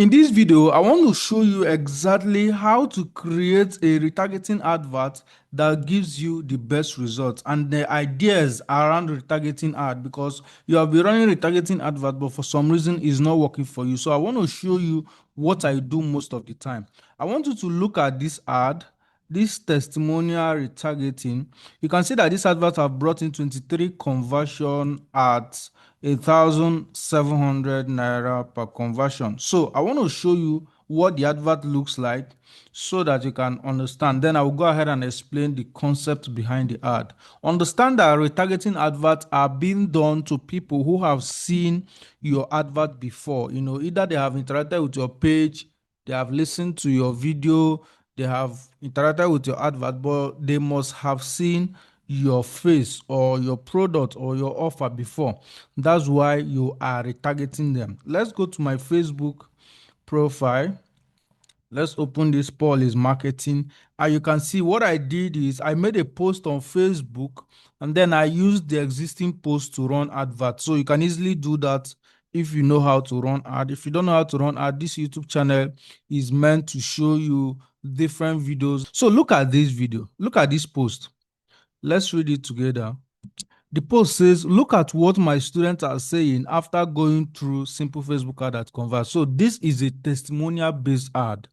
In this video, I want to show you exactly how to create a retargeting advert that gives you the best results and the ideas around retargeting ad, because you have been running retargeting advert but for some reason it's not working for you. So I want to show you what I do most of the time. I want you to look at this ad, this testimonial retargeting. You can see that this advert have brought in 23 conversion at 1,700 naira per conversion. So I want to show you what the advert looks like so that you can understand. Then I will go ahead and explain the concept behind the ad. Understand that retargeting adverts are being done to people who have seen your advert before. Either they have interacted with your page, they have listened to your video, they have interacted with your advert, but they must have seen your face or your product or your offer before. That's why you are retargeting them. Let's go to my Facebook profile. Let's open this. Paul is marketing, and you can see what I did is I made a post on Facebook and then I used the existing post to run adverts. So you can easily do that if you know how to run ad. If you don't know how to run ad, this YouTube channel is meant to show you different videos. So look at this video, look at this post. Let's read it together. The post says, look at what my students are saying after going through simple Facebook ad at Convert. So this is a testimonial based ad.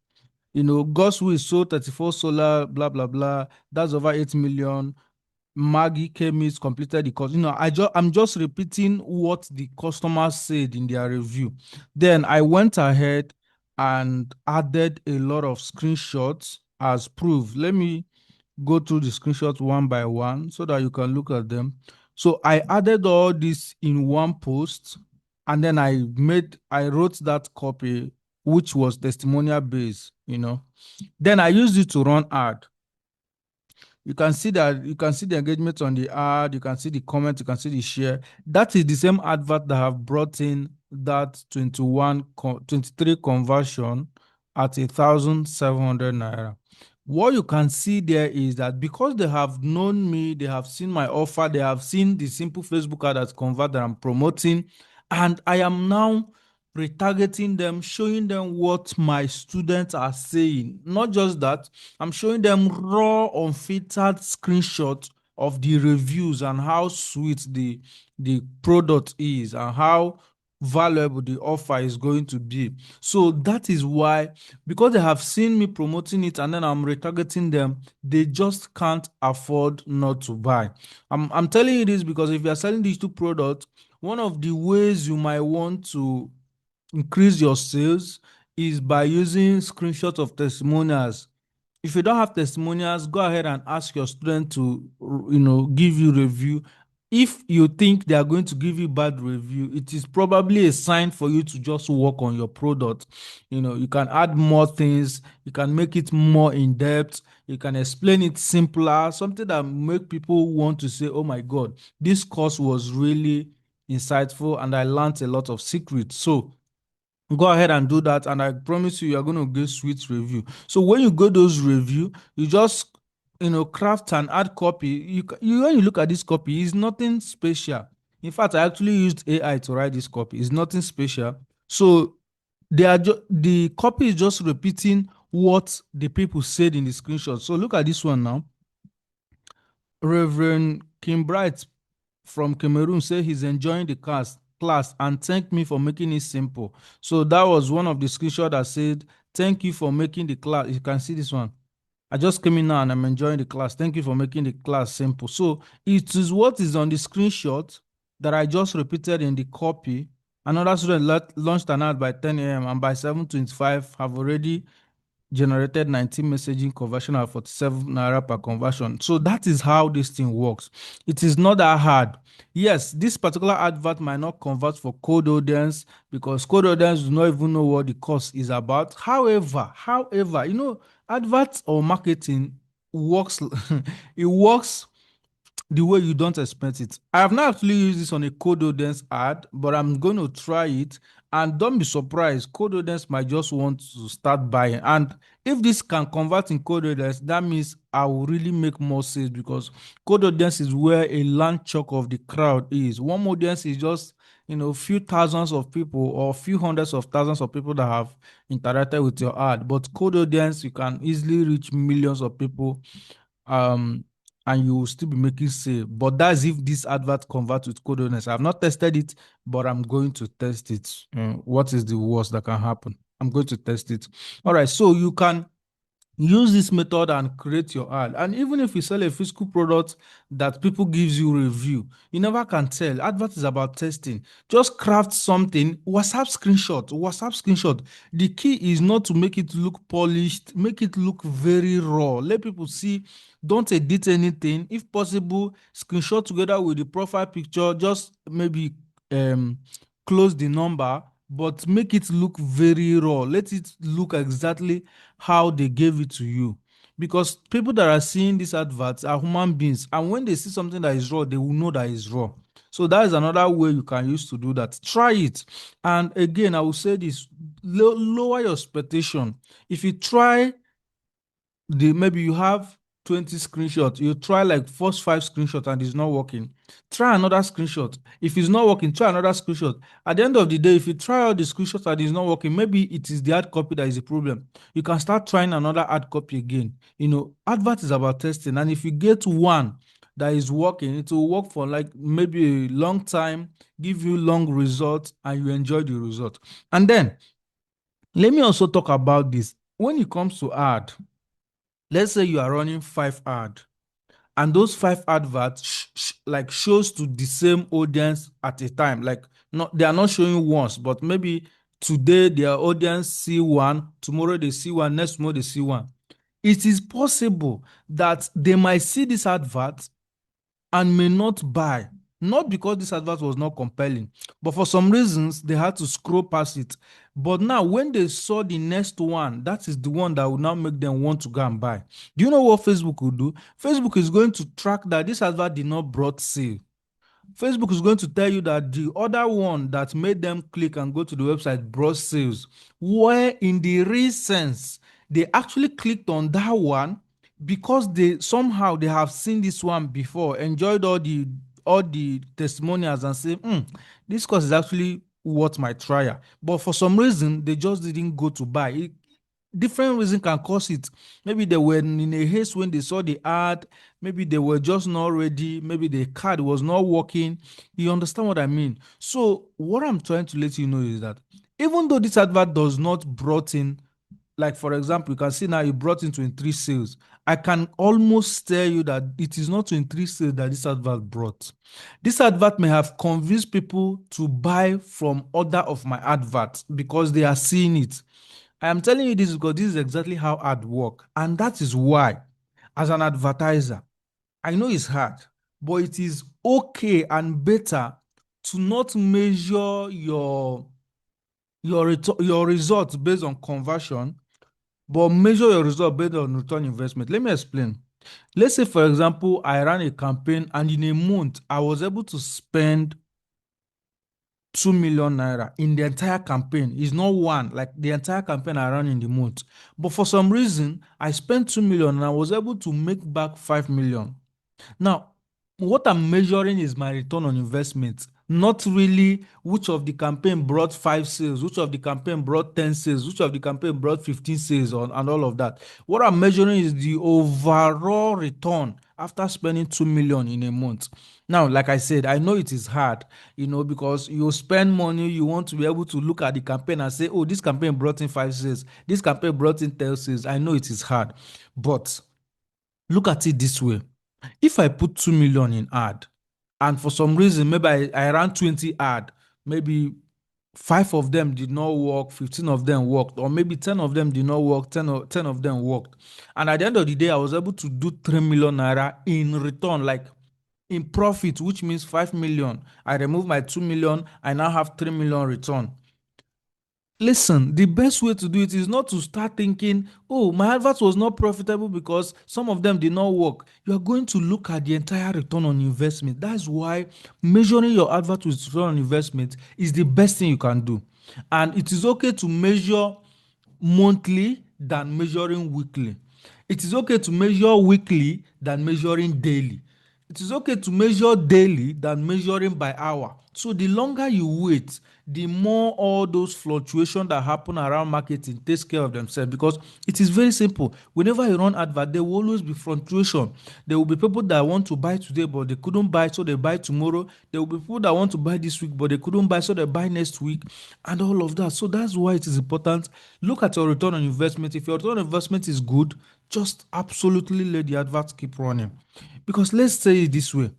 God's will sold 34 solar, blah, blah, blah. That's over 8 million. Maggie Chemis completed the course. I'm just repeating what the customers said in their review. Then I went ahead and added a lot of screenshots as proof. Let me go through the screenshots one by one so that you can look at them. So I added all this in one post, and then I wrote that copy, which was testimonial based. Then I used it to run ad. You can see the engagement on the ad, you can see the comment, you can see the share. That is the same advert that have brought in that 23 conversion at 1,700 naira. What you can see there is that because they have known me, they have seen my offer, they have seen the simple Facebook ad that's convert that I'm promoting, and I am now retargeting them, showing them what my students are saying. Not just that, I'm showing them raw, unfiltered screenshots of the reviews and how sweet the product is and how valuable the offer is going to be. So that is why, because they have seen me promoting it and then I'm retargeting them, they just can't afford not to buy. I'm telling you this because if you're selling these two products, one of the ways you might want to increase your sales is by using screenshots of testimonials. If you don't have testimonials, go ahead and ask your student to give you review. If you think they are going to give you bad review, it is probably a sign for you to just work on your product. You can add more things, you can make it more in depth, you can explain it simpler, something that make people want to say, oh my god, this course was really insightful and I learned a lot of secrets. So go ahead and do that, and I promise you, you're going to get sweet review. So when you go those review, you just craft and add copy. When you look at this copy, it's nothing special. In fact, I actually used AI to write this copy. It's nothing special. So the copy is just repeating what the people said in the screenshot. So look at this one now. Reverend Kim Bright from Cameroon say he's enjoying the class and thank me for making it simple. So that was one of the screenshots that said, thank you for making the class. You can see this one. I just came in now and I'm enjoying the class. Thank you for making the class simple. So it is what is on the screenshot that I just repeated in the copy. Another student launched an ad by 10 a.m. and by 7:25 have already generated 19 messaging conversion at 47 naira per conversion. So that is how this thing works. It is not that hard. Yes, this particular advert might not convert for cold audience because cold audience do not even know what the course is about. However, adverts or marketing works. It works the way you don't expect it. I have not actually used this on a code audience ad, but I'm going to try it. And don't be surprised, code audience might just want to start buying. And if this can convert in code audience, that means I will really make more sales because code audience is where a large chunk of the crowd is. Warm audience is just few thousands of people or few hundreds of thousands of people that have interacted with your ad. But cold audience, you can easily reach millions of people, um, and you will still be making sale. But that's if this advert converts with cold audience. I've not tested it, but I'm going to test it. What is the worst that can happen? I'm going to test it. All right, so you can use this method and create your ad. And even if you sell a physical product that people gives you review, you never can tell. Advert is about testing. Just craft something. WhatsApp screenshot. The key is not to make it look polished, make it look very raw. Let people see. Don't edit anything. If possible, screenshot together with the profile picture. Just maybe um close the number, but make it look very raw. Let it look exactly how they gave it to you. Because people that are seeing these adverts are human beings, and when they see something that is raw, they will know that it's raw. So that is another way you can use to do that. Try it. And again, I will say this: lower your expectation. If you try maybe you have 20 screenshots, you try like first 5 screenshots and it's not working, try another screenshot. If it's not working, try another screenshot. At the end of the day, if you try all the screenshots and it's not working, maybe it is the hard copy that is the problem. You can start trying another hard copy again. Advert is about testing, and if you get one that is working, it will work for like maybe a long time, give you long results, and you enjoy the result. And then let me also talk about this. When it comes to ad, let's say you are running 5 ad, and those 5 adverts like shows to the same audience at a time. Like, not they are not showing once, but maybe today their audience see one, tomorrow they see one, next tomorrow they see one. It is possible that they might see this advert and may not buy, not because this advert was not compelling, but for some reasons they had to scroll past it. But now, when they saw the next one, that is the one that will now make them want to go and buy. Do you know what Facebook will do? Facebook is going to track that this advert did not brought sale. Facebook is going to tell you that the other one that made them click and go to the website brought sales, where in the real sense, they actually clicked on that one because they have seen this one before, enjoyed all the testimonials, and say, this course is actually worth my trial. But for some reason, they just didn't go to buy it. Different reason can cause it. Maybe they were in a haste when they saw the ad. Maybe they were just not ready. Maybe the card was not working. You understand what I mean? So what I'm trying to let you know is that even though this advert does not brought in, like for example, you can see now you brought in 23 sales. I can almost tell you that it is not 23 sales that this advert brought. This advert may have convinced people to buy from other of my adverts because they are seeing it. I am telling you this because this is exactly how ad work. And that is why, as an advertiser, I know it's hard, but it is okay and better to not measure your results based on conversion, but measure your result based on return investment. Let me explain. Let's say, for example, I ran a campaign and in a month I was able to spend 2 million naira in the entire campaign. It's not one, like the entire campaign I ran in the month. But for some reason, I spent 2 million and I was able to make back 5 million. Now, what I'm measuring is my return on investment, not really which of the campaign brought 5 sales, which of the campaign brought 10 sales, which of the campaign brought 15 sales, and all of that. What I'm measuring is the overall return after spending 2 million in a month. Now, like I said, I know it is hard, because you spend money, you want to be able to look at the campaign and say, oh, this campaign brought in 5 sales, this campaign brought in 10 sales. I know it is hard, but look at it this way. If I put 2 million in ad, and for some reason, maybe I ran 20 ad, maybe 5 of them did not work, 15 of them worked, or maybe 10 of them did not work, 10 of them worked. And at the end of the day, I was able to do 3 million naira in return, like in profit, which means 5 million. I remove my 2 million, I now have 3 million return. Listen, the best way to do it is not to start thinking, oh, my advert was not profitable because some of them did not work. You are going to look at the entire return on investment. That's why measuring your advert with return on investment is the best thing you can do. And it is okay to measure monthly than measuring weekly. It is okay to measure weekly than measuring daily. It is okay to measure daily than measuring by hour. So the longer you wait, the more all those fluctuations that happen around marketing takes care of themselves, because it is very simple. Whenever you run advert, there will always be fluctuation. There will be people that want to buy today but they couldn't buy, so they buy tomorrow. There will be people that want to buy this week but they couldn't buy, so they buy next week, and all of that. So that's why it is important. Look at your return on investment. If your return on investment is good, just absolutely let the adverts keep running. Because let's say it this way: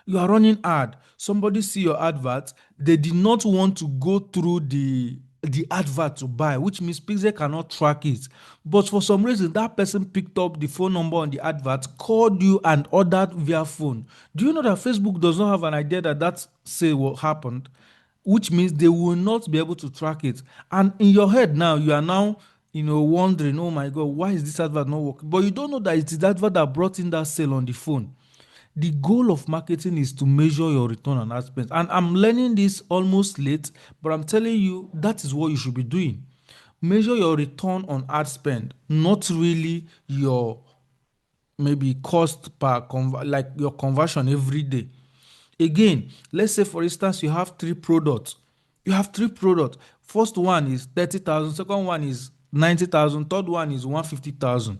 you are running ad, somebody see your advert, they did not want to go through the advert to buy, which means Pixel cannot track it. But for some reason, that person picked up the phone number on the advert, called you, and ordered via phone. Do you know that Facebook does not have an idea that that sale what happened? Which means they will not be able to track it. And in your head now, you are now, wondering, oh my God, why is this advert not working? But you don't know that it is that advert that brought in that sale on the phone. The goal of marketing is to measure your return on ad spend. And I'm learning this almost late, but I'm telling you that is what you should be doing. Measure your return on ad spend, not really your maybe cost per like your conversion every day. Again, let's say for instance you have three products. You have three products. First one is 30,000, second one is 90,000, third one is 150,000.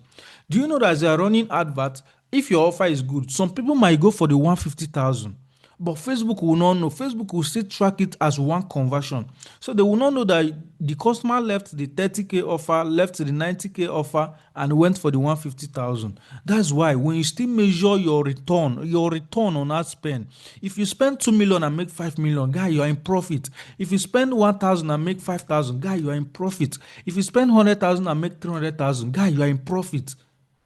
Do you know that as you are running adverts, if your offer is good, some people might go for the 150,000, but Facebook will not know. Facebook will still track it as one conversion. So they will not know that the customer left the 30K offer, left the 90K offer, and went for the 150,000. That's why when you still measure your return on ad spend, if you spend 2 million and make 5 million, guy, you are in profit. If you spend 1,000 and make 5,000, guy, you are in profit. If you spend 100,000 and make 300,000, guy, you are in profit.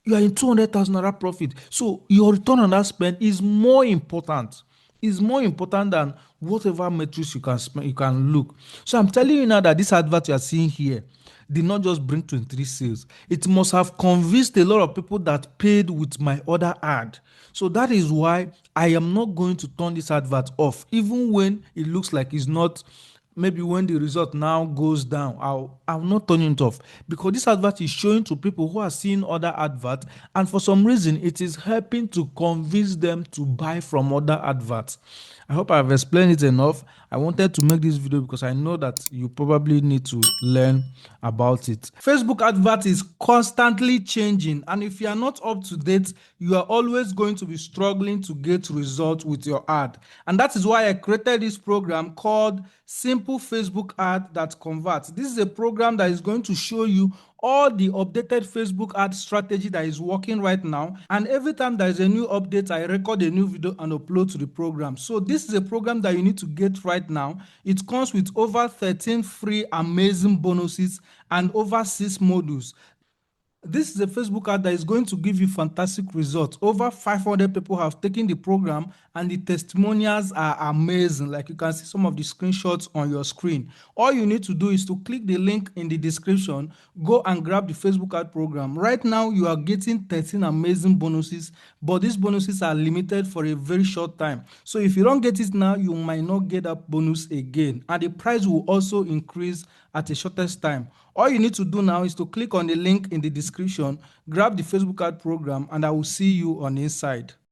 You are in 200,000 naira profit. So your return on that spend is more important. Is more important than whatever metrics you can spend, you can look. So I'm telling you now that this advert you are seeing here did not just bring 23 sales. It must have convinced a lot of people that paid with my other ad. So that is why I am not going to turn this advert off, even when it looks like it's not. Maybe when the result now goes down, I'll not turn it off, because this advert is showing to people who are seeing other adverts, and for some reason it is helping to convince them to buy from other adverts. I hope I've explained it enough. I wanted to make this video because I know that you probably need to learn about it. Facebook advert is constantly changing, and if you are not up to date, you are always going to be struggling to get results with your ad. And that is why I created this program called Simple Facebook Ad That Converts. This is a program that is going to show you all the updated Facebook ad strategy that is working right now. And every time there is a new update, I record a new video and upload to the program. So this is a program that you need to get right now. It comes with over 13 free amazing bonuses and over 6 modules. This is a Facebook ad that is going to give you fantastic results. Over 500 people have taken the program and the testimonials are amazing. Like you can see some of the screenshots on your screen. All you need to do is to click the link in the description, go and grab the Facebook ad program. Right now, you are getting 13 amazing bonuses, but these bonuses are limited for a very short time. So if you don't get it now, you might not get that bonus again. And the price will also increase at a shortest time. All you need to do now is to click on the link in the description, grab the Facebook ad program, and I will see you on the inside.